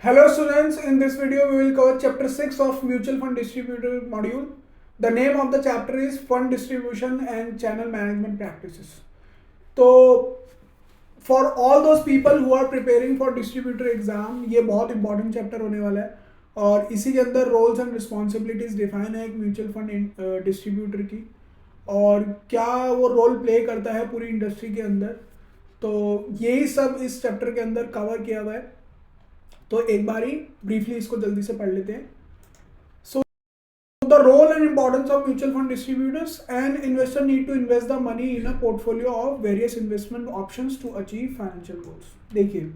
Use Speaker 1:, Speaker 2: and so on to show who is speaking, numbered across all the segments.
Speaker 1: Hello students, in this video we will cover chapter 6 of mutual fund distributor module. The name of the chapter is fund distribution and channel management practices. तो for all those people who are preparing for distributor exam, ये बहुत important chapter होने वाला है और इसी के अंदर roles and responsibilities define है एक mutual fund distributor की और क्या वो रोल प्ले करता है पूरी इंडस्ट्री के अंदर. तो यही सब इस चैप्टर के अंदर कवर किया हुआ है. तो एक बार ही ब्रीफली इसको जल्दी से पढ़ लेते हैं. So the role and importance of mutual fund distributors and investor need to invest the money in a portfolio of various investment options to achieve financial goals. देखिए,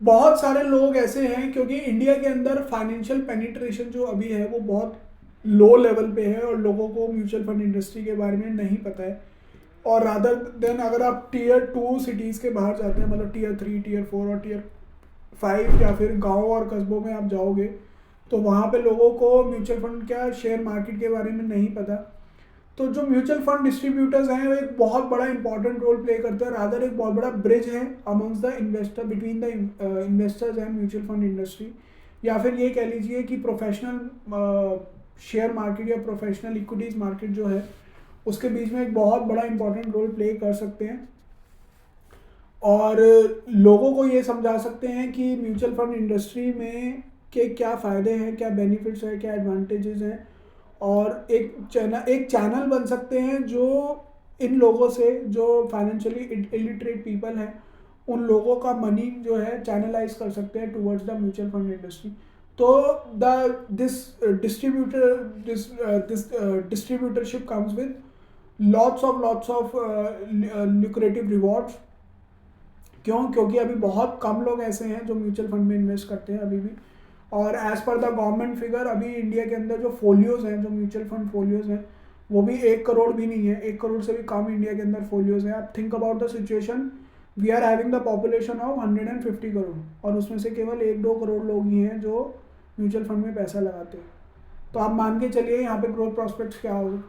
Speaker 1: बहुत सारे लोग ऐसे हैं क्योंकि इंडिया के अंदर फाइनेंशियल पेनिट्रेशन जो अभी है वो बहुत लो लेवल पे है और लोगों को म्यूचुअल फंड इंडस्ट्री के बारे में नहीं पता है. और रादर देन अगर आप टीयर 2 सिटीज़ के बाहर जाते हैं, मतलब टीयर 3, टीयर 4 और टीयर 5 या फिर गांव और कस्बों में आप जाओगे तो वहाँ पे लोगों को म्यूचुअल फंड क्या, शेयर मार्केट के बारे में नहीं पता. तो जो म्यूचुअल फंड डिस्ट्रीब्यूटर्स हैं वो एक बहुत बड़ा इंपॉर्टेंट रोल प्ले करते हैं. रादर एक बहुत बड़ा ब्रिज है amongst the investor, between the investors and mutual fund industry. या फिर ये कह लीजिए कि प्रोफेशनल शेयर मार्केट या प्रोफेशनल इक्विटीज़ मार्केट जो है उसके बीच में एक बहुत बड़ा इंपॉर्टेंट रोल प्ले कर सकते हैं और लोगों को ये समझा सकते हैं कि म्यूचुअल फंड इंडस्ट्री में के क्या फ़ायदे हैं, क्या बेनिफिट्स हैं, क्या एडवांटेजेस हैं. और एक चैनल बन सकते हैं जो इन लोगों से, जो फाइनेंशियली इलिटरेट पीपल हैं, उन लोगों का मनी जो है चैनलाइज कर सकते हैं towards the mutual fund industry. तो this distributorship comes with lots of lucrative rewards. क्यों? क्योंकि अभी बहुत कम लोग ऐसे हैं जो म्यूचुअल फंड में इन्वेस्ट करते हैं अभी भी. और as per the government figure अभी इंडिया के अंदर जो फोलियोज़ हैं, जो म्यूचुअल फंड फोलियोज़ हैं, वो भी 1 करोड़ भी नहीं है. 1 करोड़ से भी कम इंडिया के अंदर फोलियोज़ हैं. आप think about the situation, we are having the population of 150 crore और उसमें से केवल 1-2 करोड़ लोग ही हैं जो म्यूचुअल फंड में पैसा लगाते हैं. तो आप मान के चलिए यहाँ पे ग्रोथ प्रॉस्पेक्ट्स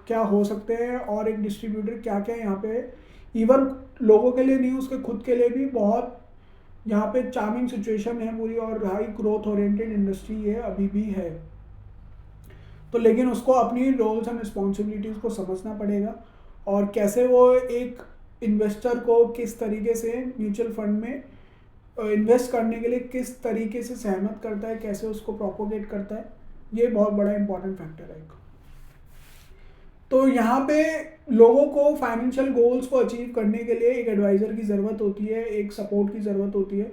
Speaker 1: क्या हो सकते हैं और एक डिस्ट्रीब्यूटर क्या क्या यहाँ पे इवन लोगों के लिए नहीं, उसके खुद के लिए भी बहुत यहाँ पे चार्मिंग सिचुएशन है पूरी और हाई ग्रोथ ओरिएंटेड इंडस्ट्री ये अभी भी है. तो लेकिन उसको अपनी रोल्स एंड रिस्पॉन्सिबिलिटीज़ को समझना पड़ेगा और कैसे वो एक इन्वेस्टर को किस तरीके से म्यूचुअल फंड में इन्वेस्ट करने के लिए किस तरीके से सहमत करता है, कैसे उसको प्रोपोगेट करता है, ये बहुत बड़ा इंपॉर्टेंट फैक्टर है. तो यहाँ पे लोगों को फाइनेंशियल गोल्स को अचीव करने के लिए एक एडवाइज़र की ज़रूरत होती है, एक सपोर्ट की ज़रूरत होती है.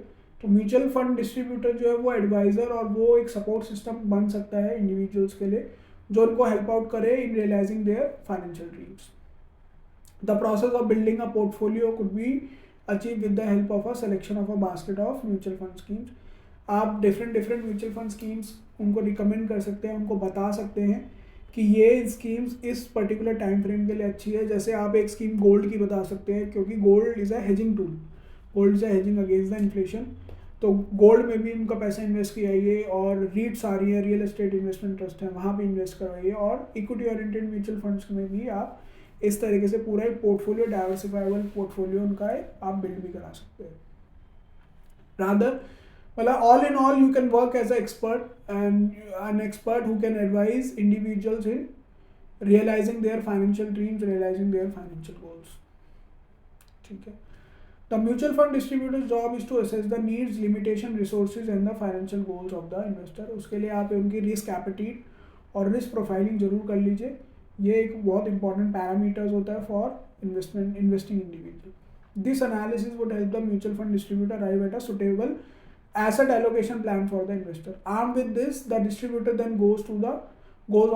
Speaker 1: तो म्यूचुअल फंड डिस्ट्रीब्यूटर जो है वो एडवाइज़र और वो एक सपोर्ट सिस्टम बन सकता है इंडिविजुअल्स के लिए जो उनको हेल्प आउट करे in realising their financial dreams. The process of building a portfolio could be achieve with the help of a selection of a basket of mutual fund schemes. आप different mutual fund schemes उनको recommend कर सकते हैं, उनको बता सकते हैं कि ये स्कीम्स इस पर्टिकुलर टाइम फ्रेम के लिए अच्छी है. जैसे आप एक स्कीम गोल्ड की बता सकते हैं क्योंकि gold is a hedging tool, gold is a hedging against the inflation. तो गोल्ड में भी उनका पैसा इन्वेस्ट किया और रीट्स आ रही है, रियल एस्टेट इन्वेस्टमेंट ट्रस्ट है, वहाँ पे इन्वेस्ट करवाइए. और इक्विटी ओरिएंटेड म्यूचुअल फंड्स में भी आप इस तरीके से पूरा एक पोर्टफोलियो, डाइवर्सिफाइबल पोर्टफोलियो उनका आप बिल्ड भी करा सकते हैं. रादर मतलब all in all you can work as an expert and an expert who can advise individuals in realizing their financial dreams, realizing their financial goals. ठीक है. The mutual fund distributor's job is to assess the needs, limitation, resources and the financial goals of the investor. उसके लिए आप उनकी risk appetite और risk profiling जरूर कर लीजिए. ये एक बहुत important parameters होता है for investing individual. This analysis would help the mutual fund distributor arrive at a suitable asset allocation plan for the investor. Armed with this, the distributor then goes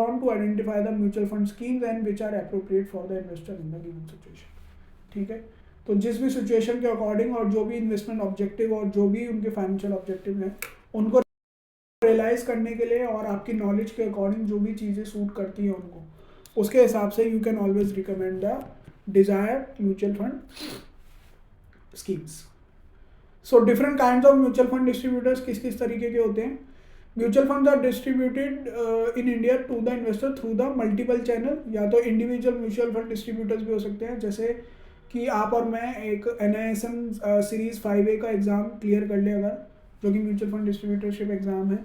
Speaker 1: on to identify the mutual fund schemes and which are appropriate for the investor in the given situation. ठीक है. तो जिस भी situation के according और जो भी investment objective और जो भी उनके फाइनेंशियल ऑब्जेक्टिव हैं उनको रियलाइज करने के लिए और आपकी नॉलेज के अकॉर्डिंग जो भी चीज़ें सूट करती हैं उनको, उसके हिसाब से you can always recommend the desired mutual fund schemes. So different kind of mutual fund distributors किस तरीके के होते हैं. Mutual funds are distributed in India to the investor through the multiple channel. या तो इंडिविजुअल म्यूचुअल फंड डिस्ट्रीब्यूटर्स भी हो सकते हैं, जैसे कि आप और मैं एक NISM सीरीज़ 5A का एग्ज़ाम क्लियर कर ले अगर, जो कि म्यूचुअल फंड डिस्ट्रीब्यूटरशिप एग्ज़ाम है।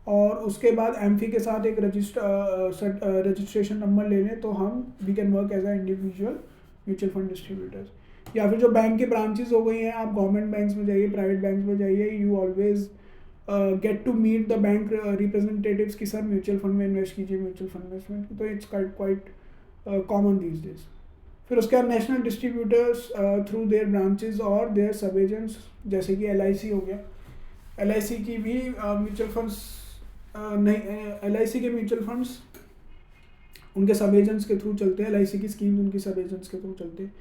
Speaker 1: और उसके बाद एमफी के साथ एक रजिस्ट्रेशन नंबर ले लें तो हम we can work as a individual mutual fund distributors. या फिर जो बैंक की ब्रांचेस हो गई हैं, आप गवर्नमेंट बैंक्स में जाइए, प्राइवेट बैंक्स में जाइए, you always get to meet the bank representatives की सर म्यूचुअल फंड में इन्वेस्ट कीजिए, म्यूचुअल फंड इन्वेस्टमेंट। तो it's quite common these days. फिर उसके बाद national distributors through their branches और देयर सब एजेंट्स, जैसे कि LIC हो गया। LIC की भी म्यूचुअल फंड्स नहीं, LIC के म्यूचुअल फंड्स उनके सब एजेंट्स के थ्रू चलते हैं। LIC की स्कीम्स उनकी सब एजेंट्स के थ्रू चलते हैं।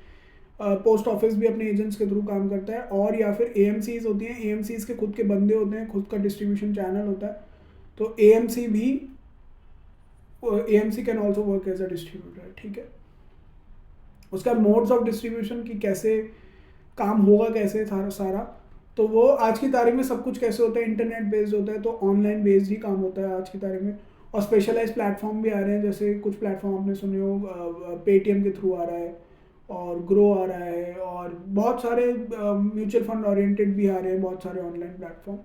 Speaker 1: पोस्ट ऑफिस भी अपने एजेंट्स के थ्रू काम करता है। और या फिर AMCs होती हैं, AMCs के खुद के बंदे होते हैं, खुद का डिस्ट्रीब्यूशन चैनल होता है। तो AMC can also work as a distributor, ठीक है। उसका मोड्स ऑफ डिस्ट्रीब्यूशन की कैसे काम होगा, कैसे सारा, तो वो आज की तारीख में सब कुछ कैसे होता है, इंटरनेट बेस्ड होता है, तो ऑनलाइन बेस्ड ही काम होता है आज की तारीख में। और स्पेशलाइज प्लेटफॉर्म भी आ रहे हैं, जैसे कुछ प्लेटफॉर्म आपने सुने हो, पेटीएम के थ्रू आ रहा है, और ग्रो आ रहा है, और बहुत सारे म्यूचुअल फंड ओरिएंटेड भी आ रहे हैं, बहुत सारे ऑनलाइन प्लेटफॉर्म।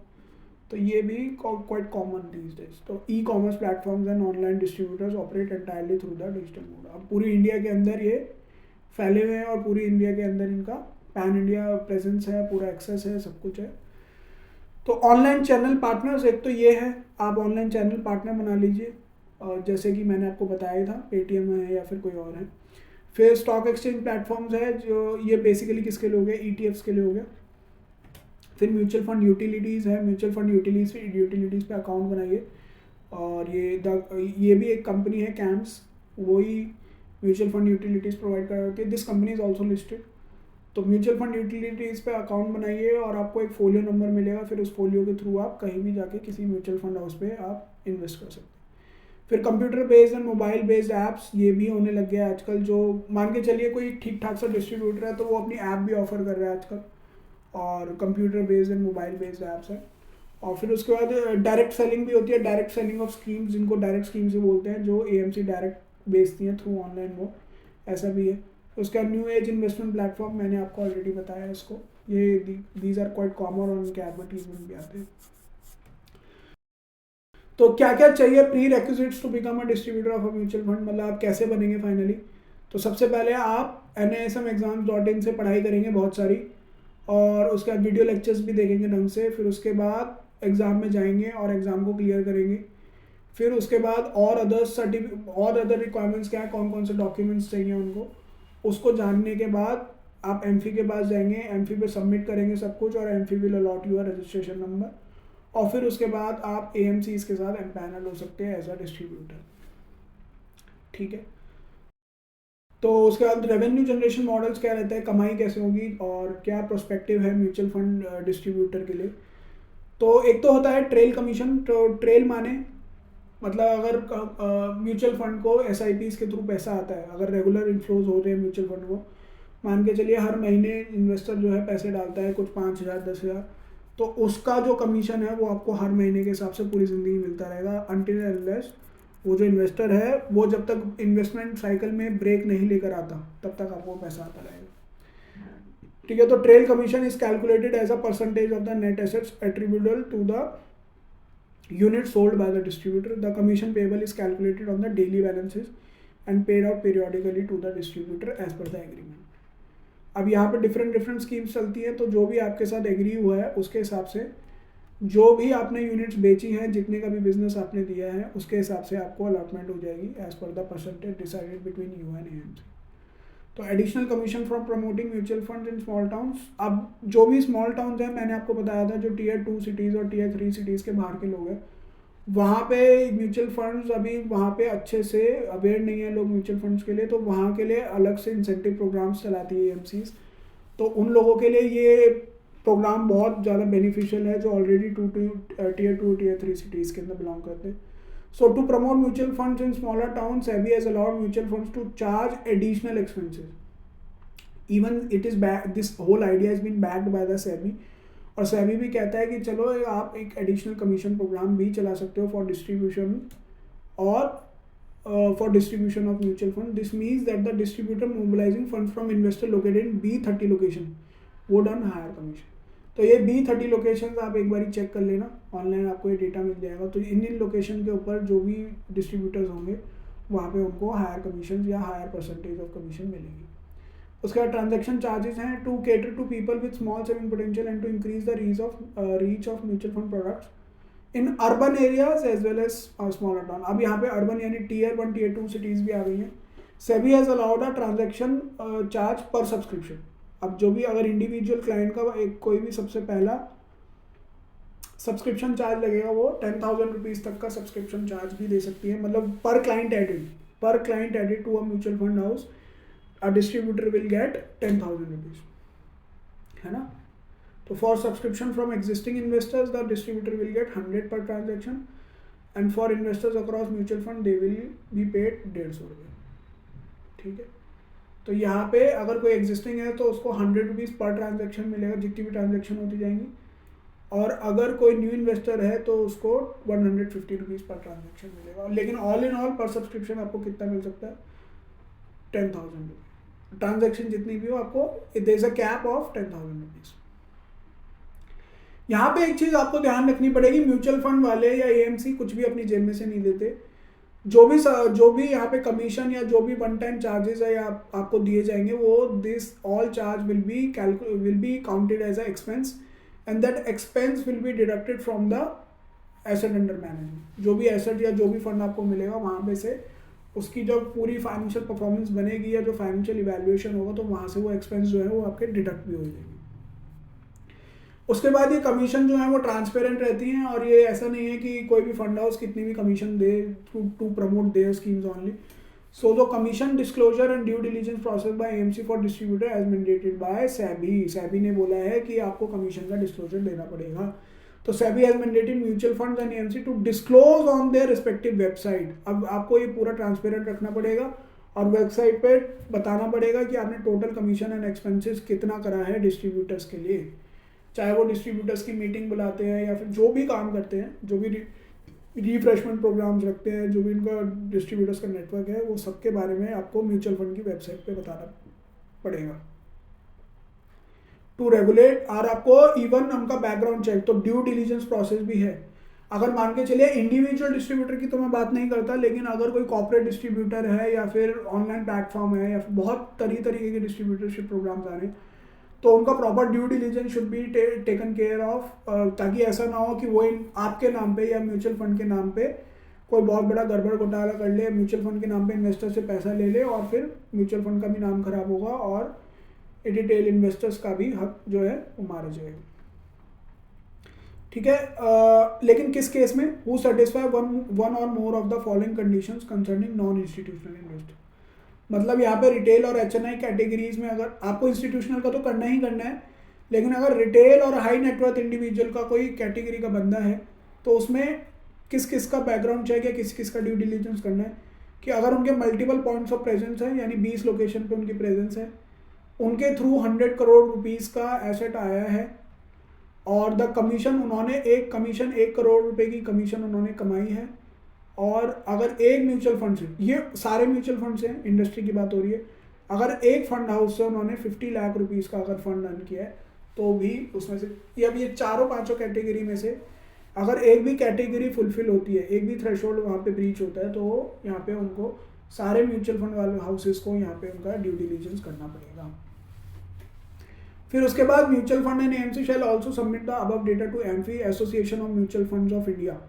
Speaker 1: तो ये भी क्वाइट कॉमन दीज डेज। तो e-commerce platforms and online distributors operate entirely through the digital mode. अब पूरी इंडिया के अंदर ये फैले हुए हैं और पूरी इंडिया के अंदर इनका पैन इंडिया प्रेजेंस है, पूरा एक्सेस है, सब कुछ है। तो ऑनलाइन चैनल पार्टनर्स, एक तो ये है, आप ऑनलाइन चैनल पार्टनर बना लीजिए, जैसे कि मैंने आपको बताया था, पेटीएम है या फिर कोई और है। फिर स्टॉक एक्सचेंज प्लेटफॉर्म्स है, जो ये बेसिकली किसके लिए हो गया, ETFs के लिए हो गया। फिर म्यूचुअल फंड यूटिलिटीज़ है, म्यूचुअल फंड यूटिलिटीज़ पे अकाउंट बनाइए। और ये भी एक कंपनी है, कैम्स, वही म्यूचुअल फंड यूटिलिटीज़ प्रोवाइड करती है। This company is also listed. तो म्यूचुअल फंड यूटिलिटीज़ पे अकाउंट बनाइए और आपको एक फोलियो नंबर मिलेगा। फिर उस फोलियो के थ्रू आप कहीं भी जाके किसी म्यूचुअल फंड हाउस पे आप इन्वेस्ट कर सकते हैं। फिर computer based and mobile based apps ये भी होने लग गया आजकल। जो मान के चलिए कोई ठीक ठाक सा डिस्ट्रीब्यूटर है तो वो अपनी ऐप भी ऑफर कर रहा है आजकल, और computer based and mobile based apps है। और फिर उसके बाद डायरेक्ट सेलिंग भी होती है, डायरेक्ट सेलिंग ऑफ स्कीम्स, जिनको डायरेक्ट स्कीम्स भी बोलते हैं, जो AMC डायरेक्ट बेचती हैं थ्रू ऑनलाइन वो, ऐसा भी है। उसका न्यू एज इन्वेस्टमेंट प्लेटफॉर्म मैंने आपको ऑलरेडी बताया इसको, ये दीज आर क्वाइट कॉमन और उनके एडवर्टीजमेंट भी आते हैं। तो क्या क्या चाहिए prerequisites to become a distributor of a mutual fund, मतलब आप कैसे बनेंगे फाइनली। तो सबसे पहले आप NISMexams.in से पढ़ाई करेंगे बहुत सारी, और उसके बाद वीडियो लेक्चर्स भी देखेंगे ढंग से। फिर उसके बाद एग्ज़ाम में जाएंगे और एग्ज़ाम को क्लियर करेंगे। फिर उसके बाद और अदर रिक्वायरमेंट्स क्या है, कौन कौन से डॉक्यूमेंट्स चाहिए उनको, उसको जानने के बाद आप एमफी के पास जाएंगे, एमफी पे सबमिट करेंगे सब कुछ, और AMFI will allot your registration number. और फिर उसके बाद आप AMCs के साथ एम्पैनल हो सकते हैं एज अ डिस्ट्रीब्यूटर, ठीक है। तो उसके बाद रेवेन्यू जनरेशन मॉडल्स क्या रहता है, कमाई कैसे होगी, और क्या प्रोस्पेक्टिव है म्यूचुअल फंड डिस्ट्रीब्यूटर के लिए। तो एक तो होता है ट्रेल कमीशन। तो ट्रेल माने मतलब अगर म्यूचुअल फंड को SIPs के थ्रू पैसा आता है, अगर रेगुलर इनफ्लोज हो रहे हैं म्यूचुअल फंड को, मान के चलिए हर महीने इन्वेस्टर जो है पैसे डालता है, कुछ 5,000 10,000, तो उसका जो कमीशन है वो आपको हर महीने के हिसाब से पूरी ज़िंदगी मिलता रहेगा, अनटिल अनलेस वो जो इन्वेस्टर है वो जब तक इन्वेस्टमेंट साइकिल में ब्रेक नहीं लेकर आता तब तक आपको पैसा आता रहेगा, ठीक है। तो trail commission is calculated as a percentage of the net assets attributable to the unit sold by the distributor. The commission payable is calculated on the daily balances and paid out periodically to the distributor as per the agreement. अब यहाँ पे different schemes चलती हैं, तो जो भी आपके साथ एग्री हुआ है उसके हिसाब से जो भी आपने यूनिट्स बेची हैं, जितने का भी बिजनेस आपने दिया है, उसके हिसाब से आपको अलॉटमेंट हो जाएगी as per the percentage decided between you and AMC। तो additional commission from promoting mutual fund in small towns. अब जो भी स्मॉल टाउन्स हैं, मैंने आपको बताया था, जो Tier 2 सिटीज़ और Tier 3 सिटीज़ के बाहर के लोग हैं, वहाँ पे म्यूचुअल फंड्स अभी वहाँ पे अच्छे से अवेयर नहीं है लोग म्यूचुअल फंड्स के लिए, तो वहाँ के लिए अलग से इंसेंटिव प्रोग्राम्स चलाती है AMCs। तो उन लोगों के लिए ये प्रोग्राम बहुत ज़्यादा बेनिफिशियल है, जो ऑलरेडी Tier 2 Tier 3 सिटीज़ के अंदर बिलोंग करते हैं। So to promote mutual funds in smaller towns, SEBI has allowed mutual funds to charge additional expenses. Even it is this whole idea has been backed by the SEBI, और SEBI भी कहता है कि चलो आप एक एडिशनल कमीशन प्रोग्राम भी चला सकते हो फॉर डिस्ट्रीब्यूशन और for distribution of mutual fund. This means that the distributor mobilising fund from investor located in B30 location would earn higher commission. तो ये B30 लोकेशन आप एक बार चेक कर लेना, ऑनलाइन आपको ये डेटा मिल जाएगा। तो इन लोकेशन के ऊपर जो भी डिस्ट्रीब्यूटर्स होंगे वहाँ पे उनको हायर कमीशन या हायर परसेंटेज ऑफ कमीशन मिलेगी। उसके बाद ट्रांजैक्शन चार्जेस हैं to cater to people with small saving potential and to increase the reach of mutual fund products in urban areas as well as smaller town. अब यहाँ पे urban यानी Tier 1 Tier 2 cities भी आ गई हैं। SEBI has allowed a transaction charge पर subscription. अब जो भी अगर इंडिविजुअल क्लाइंट का एक कोई भी सबसे पहला सब्सक्रिप्शन चार्ज लगेगा वो 10,000 रुपीज़ तक का सब्सक्रिप्शन चार्ज भी दे सकती है, मतलब पर client added to a mutual fund house a distributor will get 10,000 rupees, है ना। तो for subscription from existing investors the distributor will get 100 per transaction and for investors across mutual fund they will be paid 150 रुपये, ठीक है। तो यहाँ पे अगर कोई एग्जिस्टिंग है तो उसको 100 रुपीज़ पर ट्रांजेक्शन मिलेगा जितनी भी ट्रांजेक्शन होती जाएंगी, और अगर कोई न्यू इन्वेस्टर है तो उसको 150 रुपीज़ पर ट्रांजेक्शन मिलेगा। लेकिन ऑल इन ऑल पर सब्सक्रिप्शन आपको कितना मिल सकता है, 10,000 रुपीज़। ट्रांजैक्शन जितनी भी हो आपको there is a cap of 10,000 rupees. यहाँ पे एक चीज़ आपको ध्यान रखनी पड़ेगी, म्यूचुअल फंड वाले या AMC कुछ भी अपनी जेब में से नहीं देते। जो भी यहाँ पे कमीशन या जो भी वन टाइम चार्जेस है या आपको दिए जाएंगे वो this all charge will be counted as a expense and that expense will be deducted from the asset under management. जो भी एसेट या जो भी फंड आपको मिलेगा वहाँ पे से उसकी जब पूरी फाइनेंशियल परफॉर्मेंस बनेगी या जो फाइनेंशियल इवैल्यूएशन होगा तो वहाँ से वो एक्सपेंस जो है वो आपके डिडक्ट भी हो जाएगी। उसके बाद ये कमीशन जो है वो ट्रांसपेरेंट रहती हैं और ये ऐसा नहीं है कि कोई भी फंड हाउस कितनी भी कमीशन दे to promote their schemes only. So the commission disclosure and due diligence process by AMC for distributor as mandated by SEBI ने बोला है कि आपको कमीशन का डिस्क्लोजर देना पड़ेगा। तो SEBI has mandated mutual funds and AMC to disclose on their respective website. अब आपको ये पूरा ट्रांसपेरेंट रखना पड़ेगा और वेबसाइट पे बताना पड़ेगा कि आपने टोटल कमीशन एंड एक्सपेंसेस कितना करा है डिस्ट्रीब्यूटर्स के लिए, चाहे वो डिस्ट्रीब्यूटर्स की मीटिंग बुलाते हैं या फिर जो भी काम करते हैं, जो भी रिफ्रेशमेंट प्रोग्राम्स रखते हैं, जो भी उनका डिस्ट्रीब्यूटर्स का नेटवर्क है, वो सबके बारे में आपको म्यूचुअल फंड की वेबसाइट पे बताना पड़ेगा टू रेगुलेट। और आपको इवन उनका बैकग्राउंड चेक, तो ड्यू डिलीजेंस प्रोसेस भी है। अगर मान के चलिए इंडिविजुअल डिस्ट्रीब्यूटर की तो मैं बात नहीं करता, लेकिन अगर कोई कॉर्पोरेट डिस्ट्रीब्यूटर है या फिर ऑनलाइन प्लेटफॉर्म है या फिर बहुत तरीके के डिस्ट्रीब्यूटरशिप प्रोग्राम्स आ रहे हैं तो उनका proper due diligence should be taken care of, ताकि ऐसा ना हो कि वो आपके नाम पे या म्यूचुअल फंड के नाम पे कोई बहुत बड़ा गड़बड़ घोटाला कर ले, म्यूचुअल फंड के नाम पे इन्वेस्टर से पैसा ले ले और फिर म्यूचुअल फंड का भी नाम खराब होगा और रिटेल इन्वेस्टर्स का भी हक जो है वो मारा जाएगा, ठीक है। लेकिन किस केस में, हु सेटिस्फाई वन और more of the following conditions concerning non institutional investor. मतलब यहाँ पे रिटेल और HNI कैटेगरीज में अगर आपको इंस्टीट्यूशनल का तो करना ही करना है, लेकिन अगर रिटेल और हाई नेटवर्थ इंडिविजुअल का कोई कैटेगरी का बंदा है तो उसमें किस किस का बैकग्राउंड चेक या किस किस का ड्यू डिलीजेंस करना है कि अगर उनके मल्टीपल पॉइंट्स ऑफ प्रेजेंस है, यानी 20 लोकेशन पे उनकी प्रेजेंस है, उनके थ्रू 100 करोड़ रुपीज़ का एसेट आया है और द कमीशन उन्होंने 1 करोड़ रुपए की कमीशन उन्होंने कमाई है, और अगर एक म्यूचुअल फंड से, ये सारे म्यूचुअल फंड से इंडस्ट्री की बात हो रही है, अगर एक फंड हाउस से उन्होंने 50 लाख रुपीज़ का अगर फंड रन किया है तो भी उसमें से ये चारों पांचों कैटेगरी में से अगर एक भी कैटेगरी फुलफिल होती है, एक भी थ्रेशोल्ड वहाँ पे ब्रीच होता है, तो यहाँ पे उनको सारे म्यूचुअल फंड वाले हाउसेस को यहाँ पे उनका ड्यू डिलीजेंस करना पड़ेगा। फिर उसके बाद mutual fund and AMC shall also submit the above data to AMFI, association of mutual funds of India.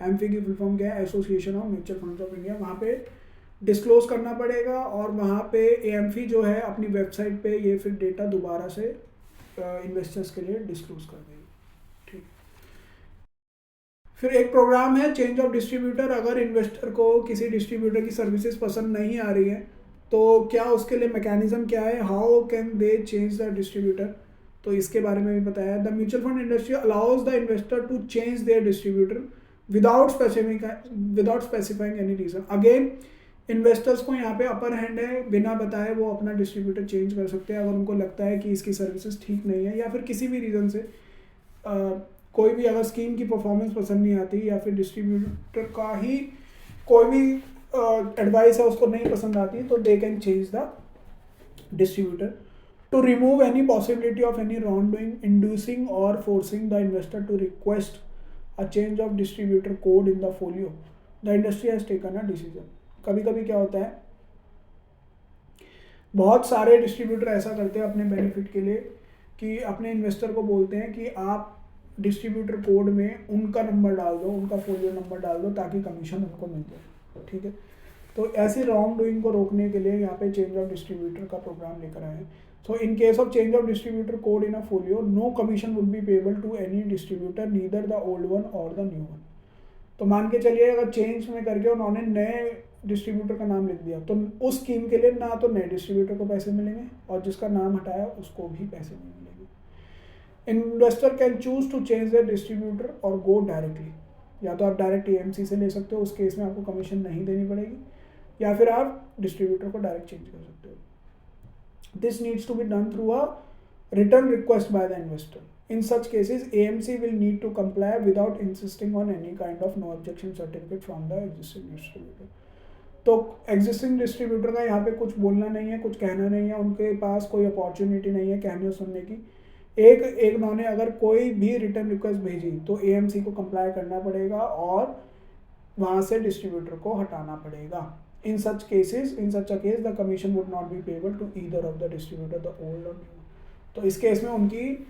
Speaker 1: एमफी की फुल फॉर्म क्या है, association of mutual funds of India. वहाँ पे डिस्क्लोज करना पड़ेगा और वहाँ पे AMFI जो है अपनी वेबसाइट पे ये फिर डेटा दोबारा से इन्वेस्टर्स के लिए डिस्क्लोज कर देगी, ठीक। फिर एक प्रोग्राम है चेंज ऑफ डिस्ट्रीब्यूटर। अगर इन्वेस्टर को किसी डिस्ट्रीब्यूटर की सर्विसेज पसंद नहीं आ रही है तो क्या उसके लिए मैकेनिज्म क्या है, how can they change the distributor, तो इसके बारे में भी बताया। The mutual fund industry allows the investor to change their distributor without specifying any reason. Again investors को यहाँ पे अपर हैंड है, बिना बताए वो अपना डिस्ट्रीब्यूटर चेंज कर सकते हैं अगर उनको लगता है कि इसकी सर्विसेज ठीक नहीं है या फिर किसी भी रीज़न से कोई भी अगर स्कीम की परफॉर्मेंस पसंद नहीं आती या फिर डिस्ट्रीब्यूटर का ही कोई भी एडवाइस है उसको नहीं पसंद आती, तो they can change the distributor To remove any possibility of any wrongdoing, inducing or forcing the investor to request a change of distributor code in the folio, the industry has taken a decision. कभी कभी क्या होता है, बहुत सारे distributor ऐसा करते हैं अपने बेनिफिट के लिए कि अपने इन्वेस्टर को बोलते हैं कि आप डिस्ट्रीब्यूटर कोड में उनका नंबर डाल दो, उनका फोलियो नंबर डाल दो ताकि कमीशन उनको मिल जाए, ठीक है। तो ऐसी रॉन्ग डूइंग को रोकने के लिए यहाँ पे चेंज ऑफ डिस्ट्रीब्यूटर का प्रोग्राम लेकर आए हैं। So in case of change of distributor code in a folio, no commission would be payable to any distributor, neither the old one और द न्यू वन। तो मान के चलिए अगर चेंज में करके उन्होंने नए डिस्ट्रीब्यूटर का नाम लिख दिया तो उस स्कीम के लिए ना तो नए डिस्ट्रीब्यूटर को पैसे मिलेंगे और जिसका नाम हटाया उसको भी पैसे नहीं मिलेंगे। Investor can choose to change the distributor और गो डायरेक्टली, या तो आप डायरेक्ट एएमसी से ले सकते हो, उस केस में आपको कमीशन नहीं देनी पड़ेगी, या फिर आप डिस्ट्रीब्यूटर को डायरेक्ट चेंज कर सकते हो। This needs to be done through a return request by the investor. In such cases, AMC will need to comply without insisting on any kind of no objection certificate from the existing distributor. तो existing distributor का यहाँ पे कुछ बोलना नहीं है, कुछ कहना नहीं है, उनके पास कोई अपॉर्चुनिटी नहीं है कहने सुनने की। एक उन्होंने अगर कोई भी रिटर्न रिक्वेस्ट भेजी तो एएमसी को कंप्लाई करना पड़ेगा और वहाँ से डिस्ट्रीब्यूटर को हटाना पड़ेगा। In such a case the commission would not be payable to either of the distributor, the old और न्यू। तो इस केस में उनकी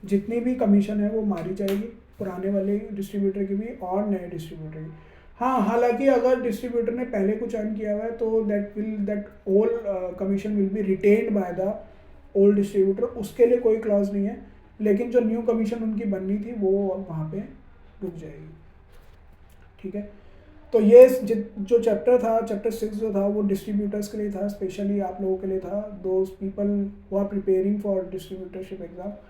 Speaker 1: जितनी भी कमीशन है वो मारी जाएगी, पुराने वाले डिस्ट्रीब्यूटर की भी और नए डिस्ट्रीब्यूटर की। हाँ, हालांकि अगर डिस्ट्रीब्यूटर ने पहले कुछ अर्न किया हुआ है तो that old commission will be retained by the old distributor, उसके लिए कोई क्लॉज नहीं है, लेकिन जो न्यू कमीशन उनकी बननी थी वो वहाँ पे रुक जाएगी, ठीक है। तो ये जो चैप्टर 6 जो था वो डिस्ट्रीब्यूटर्स के लिए था, स्पेशली आप लोगों के लिए था, those people who are preparing for distributorship exam.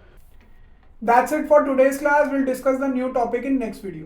Speaker 1: That's it for today's class. We'll discuss the new topic in next video.